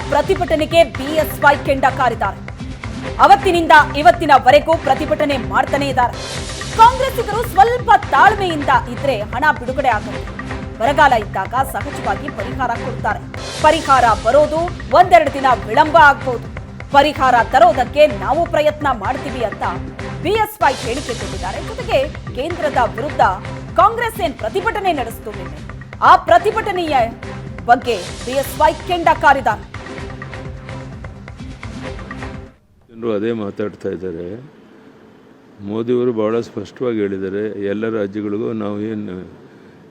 ಪ್ರತಿಭಟನೆಗೆ ಬಿಎಸ್ವೈ ಕೆಂಡ ಕಾರಿದ್ದಾರೆ. ಅವತ್ತಿನಿಂದ ಇವತ್ತಿನವರೆಗೂ ಪ್ರತಿಭಟನೆ ಮಾಡ್ತಾನೆ ಇದ್ದಾರೆ. ಕಾಂಗ್ರೆಸ್ಸಿಗರು ಸ್ವಲ್ಪ ತಾಳ್ಮೆಯಿಂದ ಇದ್ರೆ ಹಣ ಬಿಡುಗಡೆ ಆಗುತ್ತೆ. ಬರಗಾಲ ಇದ್ದಾಗ ಸಹಜವಾಗಿ ಪರಿಹಾರ ಕೊಡ್ತಾರೆ. ಪರಿಹಾರ ಬರೋದು ಒಂದೆರಡು ದಿನ ವಿಳಂಬ ಆಗ್ಬಹುದು. ಪರಿಹಾರ ತರೋದಕ್ಕೆ ನಾವು ಪ್ರಯತ್ನ ಮಾಡ್ತೀವಿ ಅಂತ ಬಿಎಸ್ವೈ ಹೇಳಿಕೆ ಕೊಟ್ಟಿದ್ದಾರೆ. ಜೊತೆಗೆ ಕೇಂದ್ರದ ವಿರುದ್ಧ ಕಾಂಗ್ರೆಸ್ ಏನ್ ಪ್ರತಿಭಟನೆ ನಡೆಸಿತು, ಆ ಪ್ರತಿಭಟನೆಯ ಬಗ್ಗೆ ಬಿಎಸ್ವೈ ಕೆಂಡ ಕಾರಿದ್ದಾರೆ. ಜನರು ಅದೇ ಮಾತಾಡ್ತಾ ಇದ್ದಾರೆ. ಮೋದಿಯವರು ಬಹಳ ಸ್ಪಷ್ಟವಾಗಿ ಹೇಳಿದ್ದಾರೆ, ಎಲ್ಲ ರಾಜ್ಯಗಳಿಗೂ ನಾವು ಏನು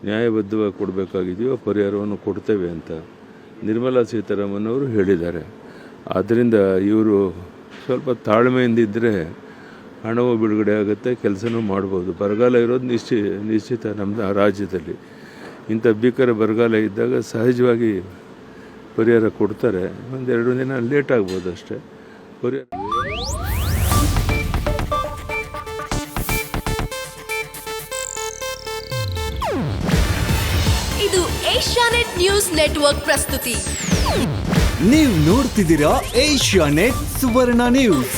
ನ್ಯಾಯಬದ್ಧವಾಗಿ ಕೊಡಬೇಕಾಗಿದೆಯೋ ಪರಿಹಾರವನ್ನು ಕೊಡ್ತೇವೆ ಅಂತ ನಿರ್ಮಲಾ ಸೀತಾರಾಮನ್ ಅವರು ಹೇಳಿದ್ದಾರೆ. ಆದ್ದರಿಂದ ಇವರು ಸ್ವಲ್ಪ ತಾಳ್ಮೆಯಿಂದಿದ್ದರೆ ಹಣವೂ ಬಿಡುಗಡೆ ಆಗುತ್ತೆ, ಕೆಲಸನೂ ಮಾಡ್ಬೋದು. ಬರಗಾಲ ಇರೋದು ನಿಶ್ಚಿತ ನಮ್ಮ ರಾಜ್ಯದಲ್ಲಿ. ಇಂಥ ಭೀಕರ ಬರಗಾಲ ಇದ್ದಾಗ ಸಹಜವಾಗಿ ಪರಿಹಾರ ಕೊಡ್ತಾರೆ. ಒಂದೆರಡು ದಿನ ಲೇಟ್ ಆಗ್ಬೋದು ಅಷ್ಟೇ. ಪರಿಹಾರ ಇದು ಏಷ್ಯಾನೆಟ್ ನ್ಯೂಸ್ ನೆಟ್ವರ್ಕ್ ಪ್ರಸ್ತುತಿ. ನೀವು ನೋಡ್ತಿದ್ದೀರಾ ಏಷ್ಯಾನೆಟ್ ಸುವರ್ಣ ನ್ಯೂಸ್.